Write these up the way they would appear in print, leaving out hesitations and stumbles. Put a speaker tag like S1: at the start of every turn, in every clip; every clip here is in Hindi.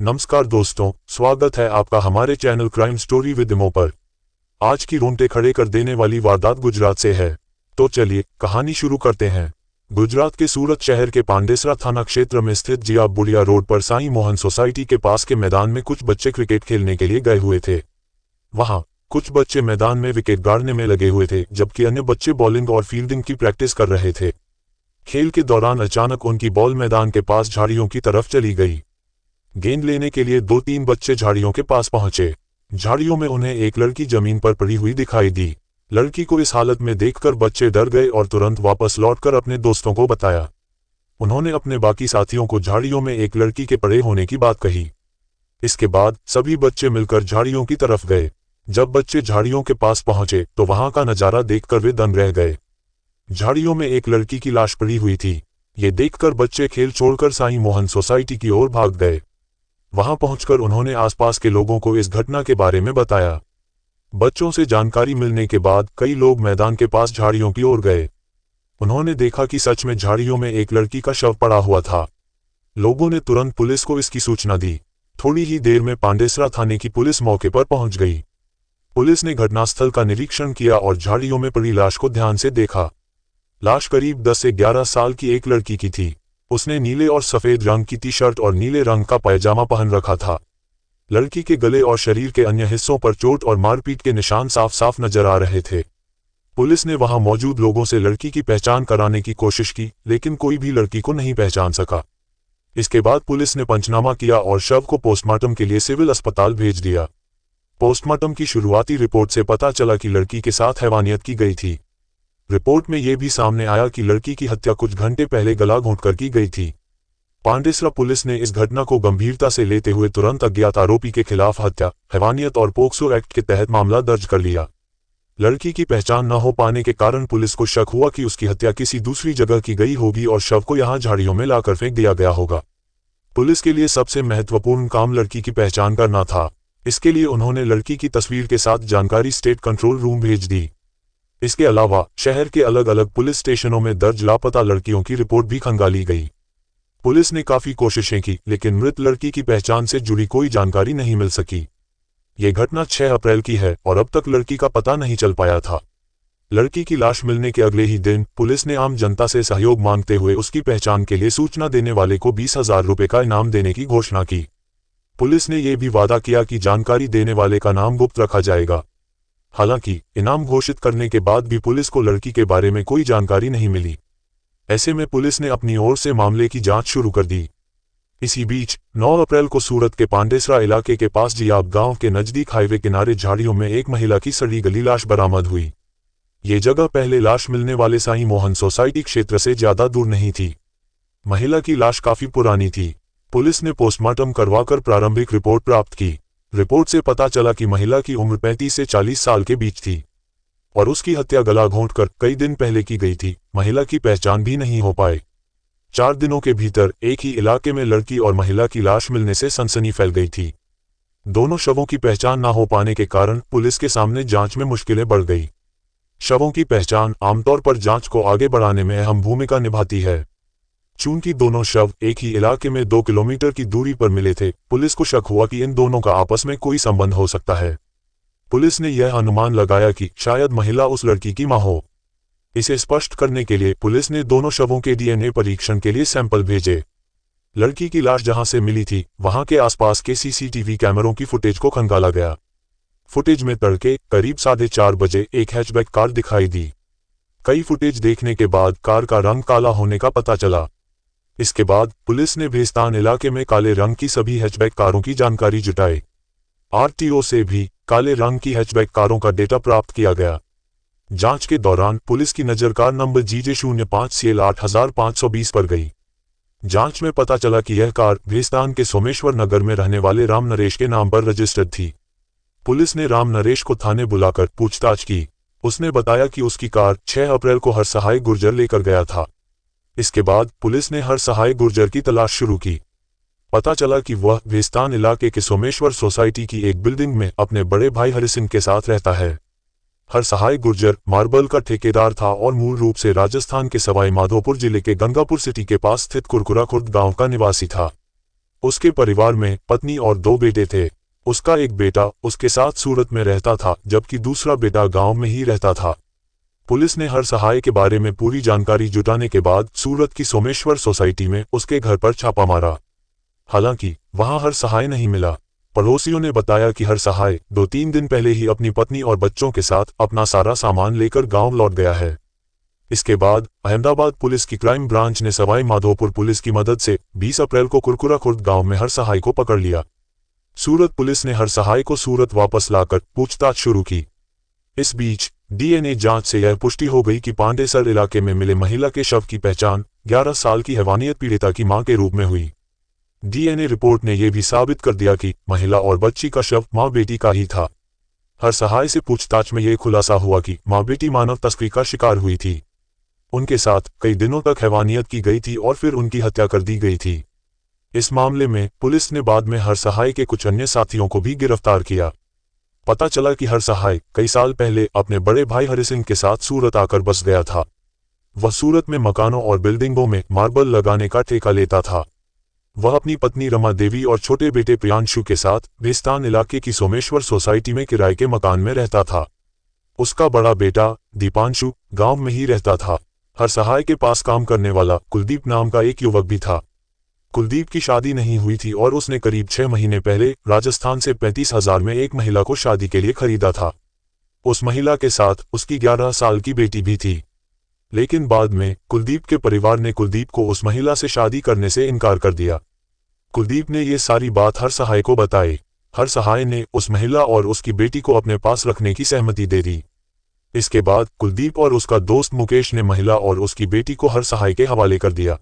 S1: नमस्कार दोस्तों, स्वागत है आपका हमारे चैनल क्राइम स्टोरी विद इमो पर। आज की रोंगटे खड़े कर देने वाली वारदात गुजरात से है। तो चलिए कहानी शुरू करते हैं। गुजरात के सूरत शहर के पांडेसरा थाना क्षेत्र में स्थित जियाब बुढ़िया रोड पर साईं मोहन सोसाइटी के पास के मैदान में कुछ बच्चे क्रिकेट खेलने के लिए गए हुए थे। वहां कुछ बच्चे मैदान में विकेट गाड़ने में लगे हुए थे, जबकि अन्य बच्चे बॉलिंग और फील्डिंग की प्रैक्टिस कर रहे थे। खेल के दौरान अचानक उनकी बॉल मैदान के पास झाड़ियों की तरफ चली गई। गेंद लेने के लिए 2-3 बच्चे झाड़ियों के पास पहुंचे। झाड़ियों में उन्हें एक लड़की जमीन पर पड़ी हुई दिखाई दी। लड़की को इस हालत में देखकर बच्चे डर गए और तुरंत वापस लौटकर अपने दोस्तों को बताया। उन्होंने अपने बाकी साथियों को झाड़ियों में एक लड़की के पड़े होने की बात कही। इसके बाद सभी बच्चे मिलकर झाड़ियों की तरफ गए। जब बच्चे झाड़ियों के पास पहुंचे तो वहां का नजारा देखकर वे दंग रह गए। झाड़ियों में एक लड़की की लाश पड़ी हुई थी। ये देखकर बच्चे खेल छोड़कर साईं मोहन सोसाइटी की ओर भाग गए। वहां पहुंचकर उन्होंने आसपास के लोगों को इस घटना के बारे में बताया। बच्चों से जानकारी मिलने के बाद कई लोग मैदान के पास झाड़ियों की ओर गए। उन्होंने देखा कि सच में झाड़ियों में एक लड़की का शव पड़ा हुआ था। लोगों ने तुरंत पुलिस को इसकी सूचना दी। थोड़ी ही देर में पांडेसरा थाने की पुलिस मौके पर पहुंच गई। पुलिस ने घटनास्थल का निरीक्षण किया और झाड़ियों में पड़ी लाश को ध्यान से देखा। लाश करीब 10 से 11 साल की एक लड़की की थी। उसने नीले और सफेद रंग की टी शर्ट और नीले रंग का पायजामा पहन रखा था। लड़की के गले और शरीर के अन्य हिस्सों पर चोट और मारपीट के निशान साफ साफ नजर आ रहे थे। पुलिस ने वहां मौजूद लोगों से लड़की की पहचान कराने की कोशिश की, लेकिन कोई भी लड़की को नहीं पहचान सका। इसके बाद पुलिस ने पंचनामा किया और शव को पोस्टमार्टम के लिए सिविल अस्पताल भेज दिया। पोस्टमार्टम की शुरुआती रिपोर्ट से पता चला कि लड़की के साथ हैवानियत की गई थी। रिपोर्ट में यह भी सामने आया कि लड़की की हत्या कुछ घंटे पहले गला घोंटकर की गई थी। पांडेसरा पुलिस ने इस घटना को गंभीरता से लेते हुए तुरंत अज्ञात आरोपी के खिलाफ हत्या, हैवानियत और पोक्सो एक्ट के तहत मामला दर्ज कर लिया। लड़की की पहचान न हो पाने के कारण पुलिस को शक हुआ कि उसकी हत्या किसी दूसरी जगह की गई होगी और शव को यहां झाड़ियों में लाकर फेंक दिया गया होगा। पुलिस के लिए सबसे महत्वपूर्ण काम लड़की की पहचान करना था। इसके लिए उन्होंने लड़की की तस्वीर के साथ जानकारी स्टेट कंट्रोल रूम भेज दी। इसके अलावा शहर के अलग अलग पुलिस स्टेशनों में दर्ज लापता लड़कियों की रिपोर्ट भी खंगाली गई। पुलिस ने काफी कोशिशें की, लेकिन मृत लड़की की पहचान से जुड़ी कोई जानकारी नहीं मिल सकी। ये घटना 6 अप्रैल की है और अब तक लड़की का पता नहीं चल पाया था। लड़की की लाश मिलने के अगले ही दिन पुलिस ने आम जनता से सहयोग मांगते हुए उसकी पहचान के लिए सूचना देने वाले को 20,000 रुपये का इनाम देने की घोषणा की। पुलिस ने यह भी वादा किया कि जानकारी देने वाले का नाम गुप्त रखा जाएगा। हालांकि इनाम घोषित करने के बाद भी पुलिस को लड़की के बारे में कोई जानकारी नहीं मिली। ऐसे में पुलिस ने अपनी ओर से मामले की जांच शुरू कर दी। इसी बीच 9 अप्रैल को सूरत के पांडेसरा इलाके के पास जियाब गांव के नजदीक हाईवे किनारे झाड़ियों में एक महिला की सड़ी गली लाश बरामद हुई। ये जगह पहले लाश मिलने वाले साईं मोहन सोसाइटी क्षेत्र से ज्यादा दूर नहीं थी। महिला की लाश काफी पुरानी थी। पुलिस ने पोस्टमार्टम करवाकर प्रारंभिक रिपोर्ट प्राप्त की। रिपोर्ट से पता चला कि महिला की उम्र 35 से 40 साल के बीच थी और उसकी हत्या गला घोंटकर कई दिन पहले की गई थी। महिला की पहचान भी नहीं हो पाई। 4 दिनों के भीतर एक ही इलाके में लड़की और महिला की लाश मिलने से सनसनी फैल गई थी। दोनों शवों की पहचान न हो पाने के कारण पुलिस के सामने जांच में मुश्किलें बढ़ गई। शवों की पहचान आमतौर पर जांच को आगे बढ़ाने में अहम भूमिका निभाती है। चूंकि दोनों शव एक ही इलाके में 2 किलोमीटर की दूरी पर मिले थे, पुलिस को शक हुआ कि इन दोनों का आपस में कोई संबंध हो सकता है। पुलिस ने यह अनुमान लगाया कि शायद महिला उस लड़की की मां हो। इसे स्पष्ट करने के लिए पुलिस ने दोनों शवों के डीएनए परीक्षण के लिए सैंपल भेजे। लड़की की लाश जहां से मिली थी वहां के आसपास के सीसीटीवी कैमरों की फुटेज को खंगाला गया। फुटेज में तड़के करीब 4:30 बजे एक हैचबैक कार दिखाई दी। कई फुटेज देखने के बाद कार का रंग काला होने का पता चला। इसके बाद पुलिस ने भेस्तान इलाके में काले रंग की सभी हैचबैक कारों की जानकारी जुटाई। आरटीओ से भी काले रंग की हैचबैक कारों का डेटा प्राप्त किया गया। जांच के दौरान पुलिस की नजर कार नंबर GJ05CL 8520 पर गई। जांच में पता चला कि यह कार भेस्तान के सोमेश्वर नगर में रहने वाले राम नरेश के नाम पर रजिस्टर्ड थी। पुलिस ने राम नरेश को थाने बुलाकर पूछताछ की। उसने बताया कि उसकी कार 6 अप्रैल को हरसहाय गुर्जर लेकर गया था। इसके बाद पुलिस ने हरसहाय गुर्जर की तलाश शुरू की। पता चला कि वह भेस्तान इलाके के सोमेश्वर सोसाइटी की एक बिल्डिंग में अपने बड़े भाई हरि सिंह के साथ रहता है। हरसहाय गुर्जर मार्बल का ठेकेदार था और मूल रूप से राजस्थान के सवाई माधोपुर जिले के गंगापुर सिटी के पास स्थित कुरकुरा खुर्द गांव का निवासी था। उसके परिवार में पत्नी और 2 बेटे थे। उसका एक बेटा उसके साथ सूरत में रहता था, जबकि दूसरा बेटा गांव में ही रहता था। पुलिस ने हर सहाय के बारे में पूरी जानकारी जुटाने के बाद सूरत की सोमेश्वर सोसाइटी में उसके घर पर छापा मारा। हालांकि वहां हर सहाय नहीं मिला। पड़ोसियों ने बताया कि हर सहाय 2-3 दिन पहले ही अपनी पत्नी और बच्चों के साथ अपना सारा सामान लेकर गांव लौट गया है। इसके बाद अहमदाबाद पुलिस की क्राइम ब्रांच ने सवाई माधोपुर पुलिस की मदद से 20 अप्रैल को कुरकुरा खुर्द गांव में हर सहाय को पकड़ लिया। सूरत पुलिस ने हर सहाय को सूरत वापस लाकर पूछताछ शुरू की। इस बीच डीएनए जांच से यह पुष्टि हो गई कि पांडेसर इलाके में मिले महिला के शव की पहचान 11 साल की हैवानियत पीड़िता की मां के रूप में हुई। डीएनए रिपोर्ट ने यह भी साबित कर दिया कि महिला और बच्ची का शव मां बेटी का ही था। हर सहाय से पूछताछ में यह खुलासा हुआ कि मां बेटी मानव तस्करी का शिकार हुई थी। उनके साथ कई दिनों तक हैवानियत की गई थी और फिर उनकी हत्या कर दी गई थी। इस मामले में पुलिस ने बाद में हर सहाय के कुछ अन्य साथियों को भी गिरफ्तार किया। पता चला कि हर सहाय कई साल पहले अपने बड़े भाई हरि सिंह के साथ सूरत आकर बस गया था। वह सूरत में मकानों और बिल्डिंगों में मार्बल लगाने का ठेका लेता था। वह अपनी पत्नी रमा देवी और छोटे बेटे प्रियांशु के साथ भेस्तान इलाके की सोमेश्वर सोसाइटी में किराए के मकान में रहता था। उसका बड़ा बेटा दीपांशु गांव में ही रहता था। हर सहाय के पास काम करने वाला कुलदीप नाम का एक युवक भी था। कुलदीप की शादी नहीं हुई थी और उसने करीब 6 महीने पहले राजस्थान से 35,000 में एक महिला को शादी के लिए खरीदा था। उस महिला के साथ उसकी 11 साल की बेटी भी थी। लेकिन बाद में कुलदीप के परिवार ने कुलदीप को उस महिला से शादी करने से इनकार कर दिया। कुलदीप ने ये सारी बात हर सहाय को बताई। हर सहाय ने उस महिला और उसकी बेटी को अपने पास रखने की सहमति दे दी। इसके बाद कुलदीप और उसका दोस्त मुकेश ने महिला और उसकी बेटी को हर सहाय के हवाले कर दिया।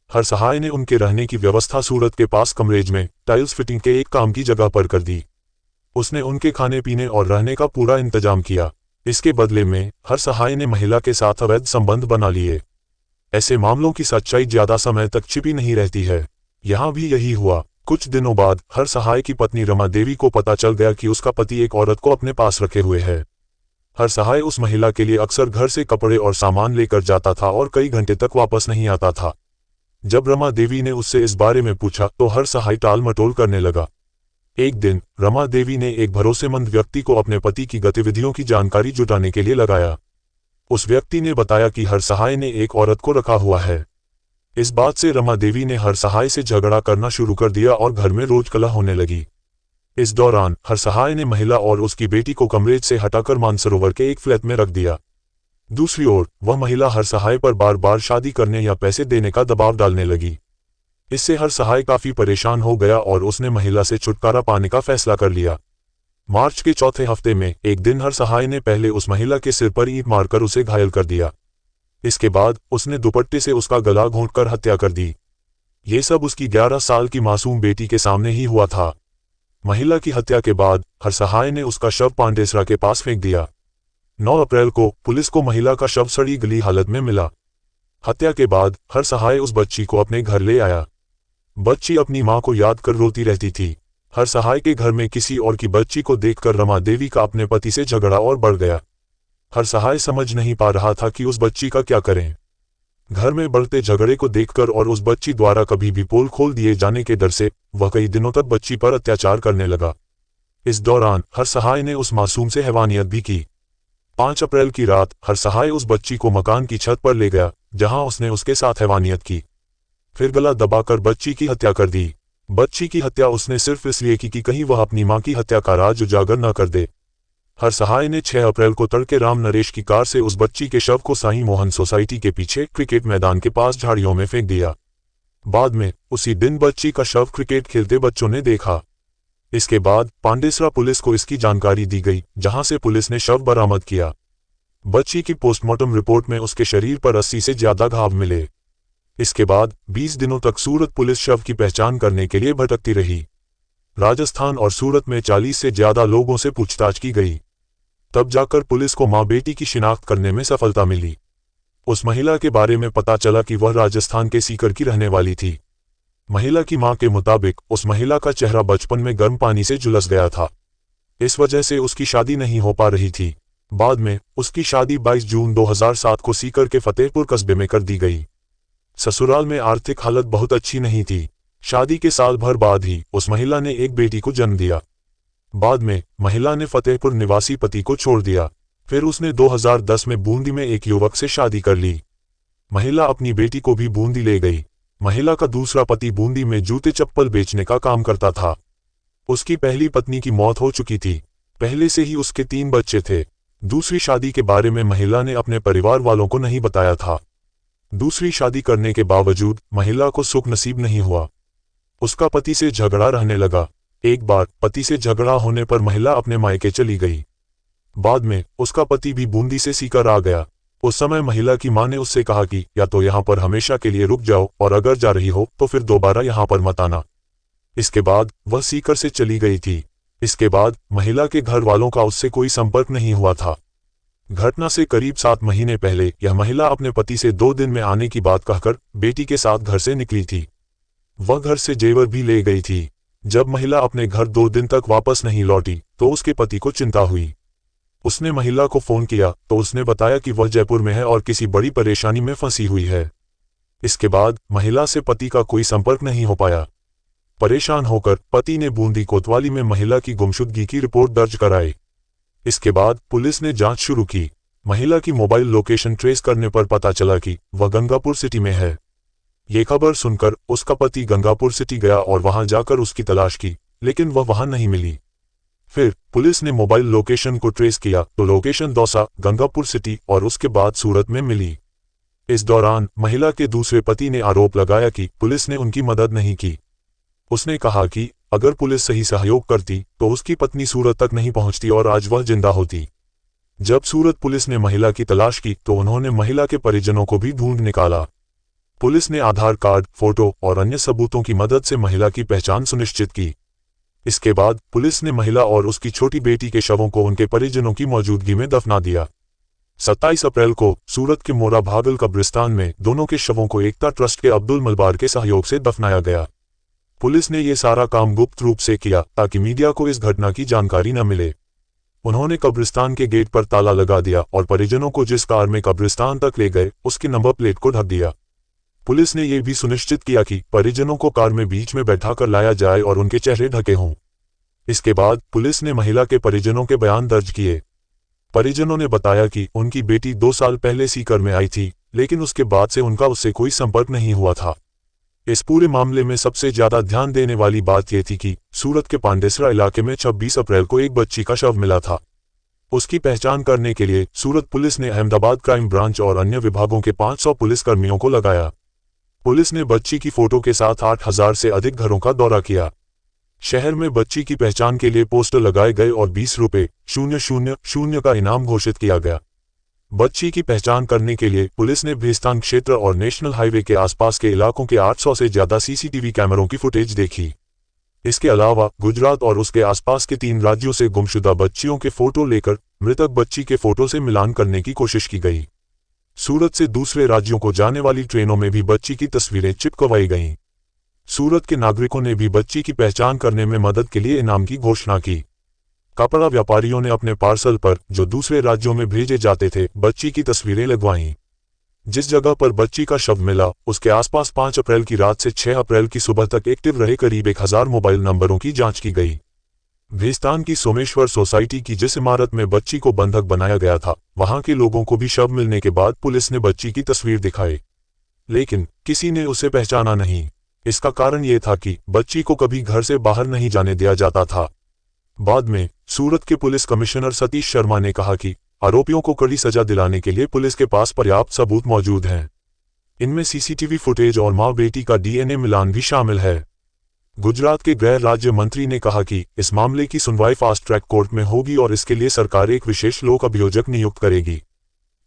S1: हर सहाय ने उनके रहने की व्यवस्था सूरत के पास कमरेज में टाइल्स फिटिंग के एक काम की जगह पर कर दी। उसने उनके खाने पीने और रहने का पूरा इंतजाम किया। इसके बदले में हर सहाय ने महिला के साथ अवैध संबंध बना लिए। ऐसे मामलों की सच्चाई ज्यादा समय तक छिपी नहीं रहती है। यहाँ भी यही हुआ। कुछ दिनों बाद हर सहाय की पत्नी रमा देवी को पता चल गया कि उसका पति एक औरत को अपने पास रखे हुए है। हर सहाय उस महिला के लिए अक्सर घर से कपड़े और सामान लेकर जाता था और कई घंटे तक वापस नहीं आता था। जब रमा देवी ने उससे इस बारे में पूछा तो हर सहाय टाल मटोल करने लगा। एक दिन रमा देवी ने एक भरोसेमंद व्यक्ति को अपने पति की गतिविधियों की जानकारी जुटाने के लिए लगाया। उस व्यक्ति ने बताया कि हर सहाय ने एक औरत को रखा हुआ है। इस बात से रमा देवी ने हर सहाय से झगड़ा करना शुरू कर दिया और घर में रोज कलह होने लगी। इस दौरान हर सहाय ने महिला और उसकी बेटी को कमरेज से हटाकर मानसरोवर के एक फ्लैट में रख दिया। दूसरी ओर वह महिला हर सहाय पर बार बार शादी करने या पैसे देने का दबाव डालने लगी। इससे हर सहाय काफी परेशान हो गया और उसने महिला से छुटकारा पाने का फैसला कर लिया। मार्च के चौथे हफ्ते में एक दिन हर सहाय ने पहले उस महिला के सिर पर ईंट मारकर उसे घायल कर दिया। इसके बाद उसने दुपट्टे से उसका गला घोंटकर हत्या कर दी। ये सब उसकी 11 साल की मासूम बेटी के सामने ही हुआ था। महिला की हत्या के बाद हर सहाय ने उसका शव पांडेसरा के पास फेंक दिया। 9 अप्रैल को पुलिस को महिला का शव सड़ी गली हालत में मिला। हत्या के बाद हर सहाय उस बच्ची को अपने घर ले आया। बच्ची अपनी मां को याद कर रोती रहती थी। हर सहाय के घर में किसी और की बच्ची को देखकर रमा देवी का अपने पति से झगड़ा और बढ़ गया। हर सहाय समझ नहीं पा रहा था कि उस बच्ची का क्या करें। घर में बढ़ते झगड़े को देखकर और उस बच्ची द्वारा कभी भी पोल खोल दिए जाने के डर से वह कई दिनों तक बच्ची पर अत्याचार करने लगा। इस दौरान हर सहाय ने उस मासूम से हैवानियत भी की। 5 अप्रैल की रात हर सहाय उस बच्ची को मकान की छत पर ले गया, जहां उसने उसके साथ हैवानियत की। फिर गला दबाकर बच्ची की हत्या कर दी। बच्ची की हत्या उसने सिर्फ इसलिए की कि कहीं वह अपनी मां की हत्या का राज उजागर न कर दे। हर सहाय ने 6 अप्रैल को तड़के राम नरेश की कार से उस बच्ची के शव को साईं मोहन सोसाइटी के पीछे क्रिकेट मैदान के पास झाड़ियों में फेंक दिया। बाद में उसी दिन बच्ची का शव क्रिकेट खेलते बच्चों ने देखा। इसके बाद पांडेसरा पुलिस को इसकी जानकारी दी गई, जहां से पुलिस ने शव बरामद किया। बच्ची की पोस्टमार्टम रिपोर्ट में उसके शरीर पर 80 से ज्यादा घाव मिले। इसके बाद 20 दिनों तक सूरत पुलिस शव की पहचान करने के लिए भटकती रही। राजस्थान और सूरत में 40 से ज्यादा लोगों से पूछताछ की गई। तब जाकर पुलिस को मां बेटी की शिनाख्त करने में सफलता मिली। उस महिला के बारे में पता चला कि वह राजस्थान के सीकर की रहने वाली थी। महिला की मां के मुताबिक उस महिला का चेहरा बचपन में गर्म पानी से झुलस गया था। इस वजह से उसकी शादी नहीं हो पा रही थी। बाद में उसकी शादी 22 जून 2007 को सीकर के फतेहपुर कस्बे में कर दी गई। ससुराल में आर्थिक हालत बहुत अच्छी नहीं थी। शादी के साल भर बाद ही उस महिला ने एक बेटी को जन्म दिया। बाद में महिला ने फतेहपुर निवासी पति को छोड़ दिया। फिर उसने 2010 में बूंदी में एक युवक से शादी कर ली। महिला अपनी बेटी को भी बूंदी ले गई। महिला का दूसरा पति बूंदी में जूते चप्पल बेचने का काम करता था। उसकी पहली पत्नी की मौत हो चुकी थी। पहले से ही उसके 3 बच्चे थे। दूसरी शादी के बारे में महिला ने अपने परिवार वालों को नहीं बताया था। दूसरी शादी करने के बावजूद महिला को सुख नसीब नहीं हुआ। उसका पति से झगड़ा रहने लगा। एक बार पति से झगड़ा होने पर महिला अपने मायके चली गई। बाद में उसका पति भी बूंदी से सीकर आ गया। उस समय महिला की मां ने उससे कहा कि या तो यहाँ पर हमेशा के लिए रुक जाओ और अगर जा रही हो तो फिर दोबारा यहाँ पर मत आना। इसके बाद वह सीकर से चली गई थी। इसके बाद महिला के घर वालों का उससे कोई संपर्क नहीं हुआ था। घटना से करीब 7 महीने पहले यह महिला अपने पति से 2 दिन में आने की बात कहकर बेटी के साथ घर से निकली थी। वह घर से जेवर भी ले गई थी। जब महिला अपने घर 2 दिन तक वापस नहीं लौटी तो उसके पति को चिंता हुई। उसने महिला को फोन किया तो उसने बताया कि वह जयपुर में है और किसी बड़ी परेशानी में फंसी हुई है। इसके बाद महिला से पति का कोई संपर्क नहीं हो पाया। परेशान होकर पति ने बूंदी कोतवाली में महिला की गुमशुदगी की रिपोर्ट दर्ज कराई। इसके बाद पुलिस ने जांच शुरू की। महिला की मोबाइल लोकेशन ट्रेस करने पर पता चला कि वह गंगापुर सिटी में है। ये खबर सुनकर उसका पति गंगापुर सिटी गया और वहां जाकर उसकी तलाश की, लेकिन वह वहां नहीं मिली। फिर पुलिस ने मोबाइल लोकेशन को ट्रेस किया तो लोकेशन दौसा, गंगापुर सिटी और उसके बाद सूरत में मिली। इस दौरान महिला के दूसरे पति ने आरोप लगाया कि पुलिस ने उनकी मदद नहीं की। उसने कहा कि अगर पुलिस सही सहयोग करती तो उसकी पत्नी सूरत तक नहीं पहुंचती और आज वह जिंदा होती। जब सूरत पुलिस ने महिला की तलाश की तो उन्होंने महिला के परिजनों को भी ढूंढ निकाला। पुलिस ने आधार कार्ड, फोटो और अन्य सबूतों की मदद से महिला की पहचान सुनिश्चित की। इसके बाद पुलिस ने महिला और उसकी छोटी बेटी के शवों को उनके परिजनों की मौजूदगी में दफना दिया। 27 अप्रैल को सूरत के मोरा भागल कब्रिस्तान में दोनों के शवों को एकता ट्रस्ट के अब्दुल मलबार के सहयोग से दफनाया गया। पुलिस ने यह सारा काम गुप्त रूप से किया ताकि मीडिया को इस घटना की जानकारी न मिले। उन्होंने कब्रिस्तान के गेट पर ताला लगा दिया और परिजनों को जिस कार में कब्रिस्तान तक ले गए उसके नंबर प्लेट को ढक दिया। पुलिस ने यह भी सुनिश्चित किया कि परिजनों को कार में बीच में बैठाकर लाया जाए और उनके चेहरे ढके हों। इसके बाद पुलिस ने महिला के परिजनों के बयान दर्ज किए। परिजनों ने बताया कि उनकी बेटी 2 साल पहले सीकर में आई थी, लेकिन उसके बाद से उनका उससे कोई संपर्क नहीं हुआ था। इस पूरे मामले में सबसे ज्यादा ध्यान देने वाली बात यह थी कि सूरत के पांडेसरा इलाके में 26 अप्रैल को एक बच्ची का शव मिला था। उसकी पहचान करने के लिए सूरत पुलिस ने अहमदाबाद क्राइम ब्रांच और अन्य विभागों के 500 पुलिसकर्मियों को लगाया। पुलिस ने बच्ची की फोटो के साथ 8000 से अधिक घरों का दौरा किया। शहर में बच्ची की पहचान के लिए पोस्टर लगाए गए और 20 रुपये 000 का इनाम घोषित किया गया। बच्ची की पहचान करने के लिए पुलिस ने भीस्तान क्षेत्र और नेशनल हाईवे के आसपास के इलाकों के 800 से ज्यादा सीसीटीवी कैमरों की फुटेज देखी। इसके अलावा गुजरात और उसके आसपास के 3 राज्यों से गुमशुदा बच्चियों के फोटो लेकर मृतक बच्ची के फोटो से मिलान करने की कोशिश की गई। सूरत से दूसरे राज्यों को जाने वाली ट्रेनों में भी बच्ची की तस्वीरें चिपकवाई गईं। सूरत के नागरिकों ने भी बच्ची की पहचान करने में मदद के लिए इनाम की घोषणा की। कपड़ा व्यापारियों ने अपने पार्सल पर जो दूसरे राज्यों में भेजे जाते थे बच्ची की तस्वीरें लगवाईं। जिस जगह पर बच्ची का शव मिला उसके आसपास 5 अप्रैल की रात से 6 अप्रैल की सुबह तक एक्टिव रहे करीब 1000 मोबाइल नंबरों की जांच की गई। भीस्तान की सोमेश्वर सोसाइटी की जिस इमारत में बच्ची को बंधक बनाया गया था वहां के लोगों को भी शव मिलने के बाद पुलिस ने बच्ची की तस्वीर दिखाई, लेकिन किसी ने उसे पहचाना नहीं। इसका कारण ये था कि बच्ची को कभी घर से बाहर नहीं जाने दिया जाता था। बाद में सूरत के पुलिस कमिश्नर सतीश शर्मा ने कहा कि आरोपियों को कड़ी सजा दिलाने के लिए पुलिस के पास पर्याप्त सबूत मौजूद हैं। इनमें सीसीटीवी फुटेज और मां बेटी का डीएनए मिलान भी शामिल है। गुजरात के गृह राज्य मंत्री ने कहा कि इस मामले की सुनवाई फास्ट ट्रैक कोर्ट में होगी और इसके लिए सरकार एक विशेष लोक अभियोजक नियुक्त करेगी।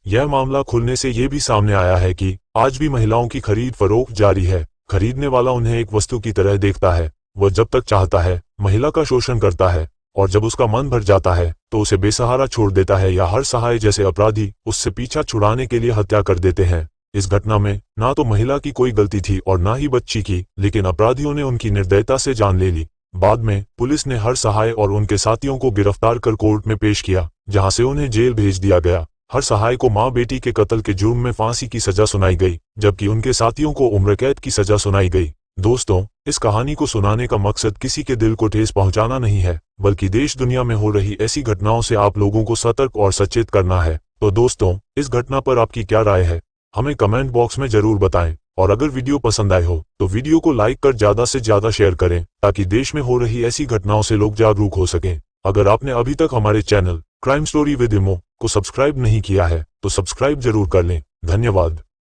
S1: यह मामला खुलने से ये भी सामने आया है कि आज भी महिलाओं की खरीद फरोख्त जारी है। खरीदने वाला उन्हें एक वस्तु की तरह देखता है। वह जब तक चाहता है महिला का शोषण करता है और जब उसका मन भर जाता है तो उसे बेसहारा छोड़ देता है या हर सहाय जैसे अपराधी उससे पीछा छुड़ाने के लिए हत्या कर देते हैं। इस घटना में ना तो महिला की कोई गलती थी और ना ही बच्ची की, लेकिन अपराधियों ने उनकी निर्दयता से जान ले ली। बाद में पुलिस ने हर सहाय और उनके साथियों को गिरफ्तार कर कोर्ट में पेश किया, जहां से उन्हें जेल भेज दिया गया। हर सहाय को मां बेटी के कत्ल के जुर्म में फांसी की सजा सुनाई गई, जबकि उनके साथियों को उम्र कैद की सजा सुनाई गई। दोस्तों, इस कहानी को सुनाने का मकसद किसी के दिल को ठेस पहुंचाना नहीं है, बल्कि देश दुनिया में हो रही ऐसी घटनाओं से आप लोगों को सतर्क और सचेत करना है। तो दोस्तों, इस घटना पर आपकी क्या राय है, हमें कमेंट बॉक्स में जरूर बताएं। और अगर वीडियो पसंद आए हो तो वीडियो को लाइक कर ज्यादा से ज्यादा शेयर करें, ताकि देश में हो रही ऐसी घटनाओं से लोग जागरूक हो सकें। अगर आपने अभी तक हमारे चैनल क्राइम स्टोरी विद इमो को सब्सक्राइब नहीं किया है तो सब्सक्राइब जरूर कर लें। धन्यवाद।